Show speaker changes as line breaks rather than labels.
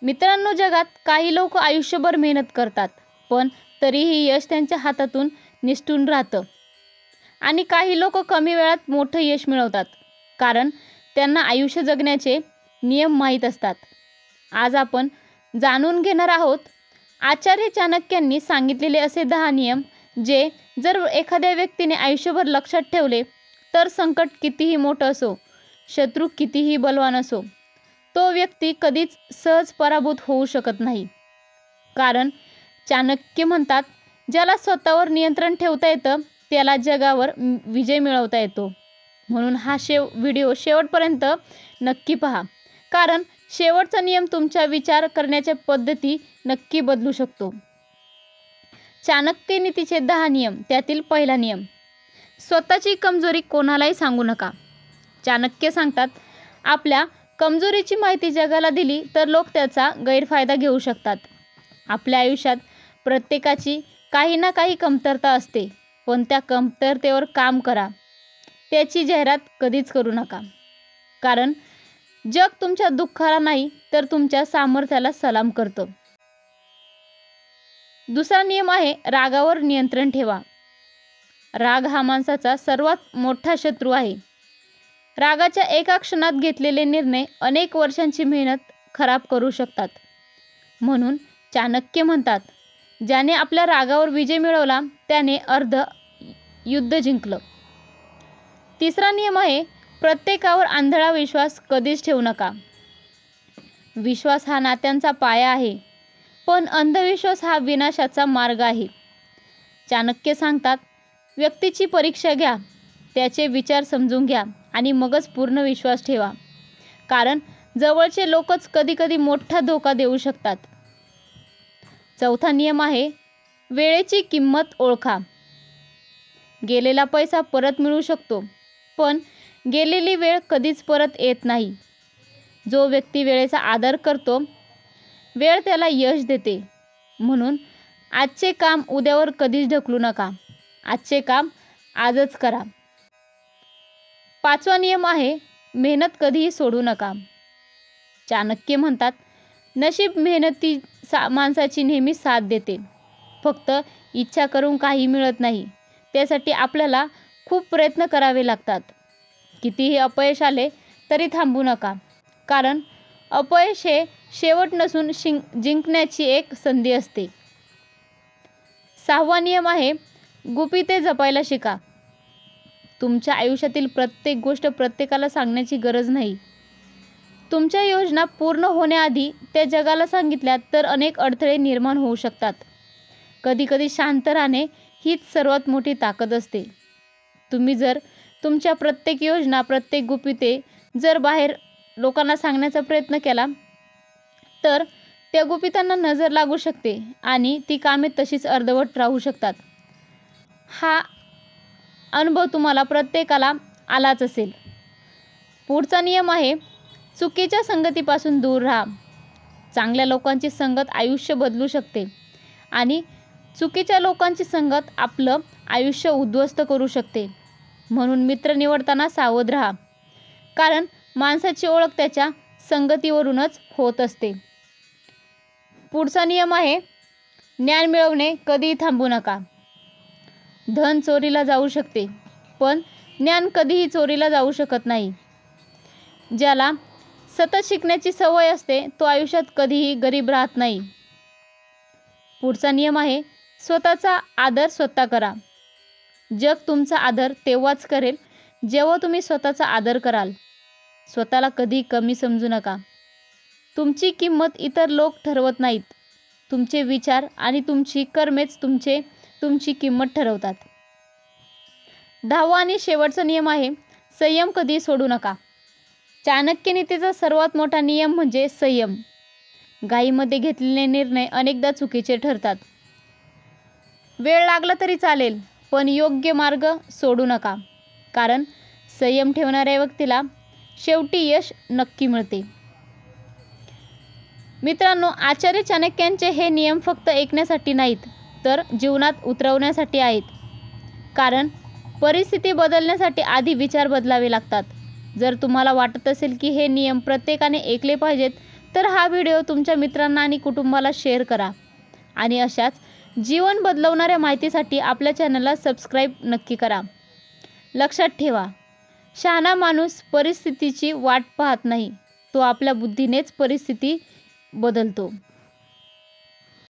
मित्रांनो, जगात काही लोक आयुष्यभर मेहनत करतात, पण तरीही यश त्यांच्या हातातून निसटून राहतं. आणि काही लोक कमी वेळात मोठं यश मिळवतात, कारण त्यांना आयुष्य जगण्याचे नियम माहीत असतात. आज आपण जाणून घेणार आहोत आचार्य चाणक्यांनी सांगितलेले असे 10 नियम, जे जर एखाद्या व्यक्तीने आयुष्यभर लक्षात ठेवले, तर संकट कितीही मोठं असो, शत्रू कितीही बलवान असो, तो व्यक्ती कधीच सहज पराभूत होऊ शकत नाही. कारण चाणक्य म्हणतात, ज्याला स्वतःवर नियंत्रण ठेवता येतं, त्याला जगावर विजय मिळवता येतो. म्हणून हा व्हिडिओ शेवटपर्यंत नक्की पहा, कारण शेवटचा नियम तुमच्या विचार करण्याच्या पद्धती नक्की बदलू शकतो. चाणक्य नीतीचे 10 नियम. त्यातील पहिला नियम, स्वतःची कमजोरी कोणालाही सांगू नका. चाणक्य सांगतात, आपल्या कमजोरीची माहिती जगाला दिली तर लोक त्याचा गैरफायदा घेऊ शकतात. आपल्या आयुष्यात प्रत्येकाची काही ना काही कमतरता असते, पण त्या कमतरतेवर काम करा. त्याची जाहिरात कधीच करू नका, कारण जग तुमच्या दुःखाला नाही तर तुमच्या सामर्थ्याला सलाम करतं. दुसरा नियम आहे, रागावर नियंत्रण ठेवा. राग हा माणसाचा सर्वात मोठा शत्रू आहे. रागाच्या एका क्षणात घेतलेले निर्णय अनेक वर्षांची मेहनत खराब करू शकतात. म्हणून चाणक्य म्हणतात, ज्याने आपल्या रागावर विजय मिळवला त्याने अर्ध युद्ध जिंकलं. तिसरा नियम आहे, प्रत्येकावर आंधळा विश्वास कधीच ठेवू नका. विश्वास हा नात्यांचा पाया आहे, पण अंधविश्वास हा विनाशाचा मार्ग आहे. चाणक्य सांगतात, व्यक्तीची परीक्षा घ्या, त्याचे विचार समजून घ्या आणि मगच पूर्ण विश्वास ठेवा. कारण जवळचे लोकच कधीकधी मोठा धोका देऊ शकतात. चौथा नियम आहे, वेळेची किंमत ओळखा. गेलेला पैसा परत मिळू शकतो, पण गेलेली वेळ कधीच परत येत नाही. जो व्यक्ती वेळेचा आदर करतो, वेळ त्याला यश देते. म्हणून आजचे काम उद्यावर कधीच ढकलू नका. आजचे काम आजच करा. पाचवा नियम आहे, मेहनत कधीही सोडू नका. चाणक्य म्हणतात, नशीब मेहनती माणसाची नेहमी साथ देते. फक्त इच्छा करून काही मिळत नाही, त्यासाठी आपल्याला खूप प्रयत्न करावे लागतात. कितीही अपयश आले तरी थांबू नका, कारण अपयश हे शेवट नसून जिंकण्याची एक संधी असते. सहावा नियम आहे, गुपिते जपायला शिका. तुमच्या आयुष्यातील प्रत्येक गोष्ट प्रत्येकाला सांगण्याची गरज नाही. तुमच्या योजना पूर्ण होण्याआधी त्या जगाला सांगितल्या तर अनेक अडथळे निर्माण होऊ शकतात. कधीकधी शांत राहणे हीच सर्वात मोठी ताकद असते. तुम्ही जर तुमच्या प्रत्येक योजना, प्रत्येक गुपिते जर बाहेर लोकांना सांगण्याचा प्रयत्न केला, तर त्या गुपितांना नजर लागू शकते आणि ती कामे तशीच अर्धवट राहू शकतात. हा अनुभव तुम्हाला प्रत्येकाला आलाच असेल. पुढचा नियम आहे, चुकीच्या संगतीपासून दूर राहा. चांगल्या लोकांची संगत आयुष्य बदलू शकते आणि चुकीच्या लोकांची संगत आपलं आयुष्य उद्ध्वस्त करू शकते. म्हणून मित्र निवडताना सावध राहा, कारण माणसाची ओळख त्याच्या संगतीवरूनच होत असते. पुढचा नियम आहे, ज्ञान मिळवणे कधीही थांबू नका. धन चोरीला जाऊ शकते, पण ज्ञान कधीही चोरीला जाऊ शकत नाही. ज्याला सतत शिकण्याची सवय असते, तो आयुष्यात कधीही गरीब राहत नाही. पुढचा नियम आहे, स्वतःचा आदर स्वतः करा. जग तुमचा आदर तेव्हाच करेल जेव्हा तुम्ही स्वतःचा आदर कराल. स्वतःला कधी कमी समजू नका. तुमची किंमत इतर लोक ठरवत नाहीत. तुमचे विचार आणि तुमची कर्मेच तुमची किंमत ठरवतात. 10वा आणि शेवटचा नियम आहे, संयम कधी सोडू नका. चाणक्य नीतीचा सर्वात मोठा नियम म्हणजे संयम. घाईमध्ये घेतलेले निर्णय अनेकदा चुकीचे ठरतात. वेळ लागला तरी चालेल, पण योग्य मार्ग सोडू नका, कारण संयम ठेवणाऱ्या व्यक्तीला शेवटी यश नक्की मिळते. मित्रांनो, आचार्य चाणक्यांचे हे नियम फक्त ऐकण्यासाठी नाहीत, तर जीवनात उतरवण्यासाठी आहेत. कारण परिस्थिती बदलण्यासाठी आधी विचार बदलावे लागतात. जर तुम्हाला वाटत असेल की हे नियम प्रत्येकाने ऐकले पाहिजेत, तर हा व्हिडिओ तुमच्या मित्रांना आणि कुटुंबाला शेअर करा. आणि अशाच जीवन बदलवणाऱ्या माहितीसाठी आपल्या चॅनलला सबस्क्राईब नक्की करा. लक्षात ठेवा, शहाणा माणूस परिस्थितीची वाट पाहत नाही, तो आपल्या बुद्धीनेच परिस्थिती बदलतो.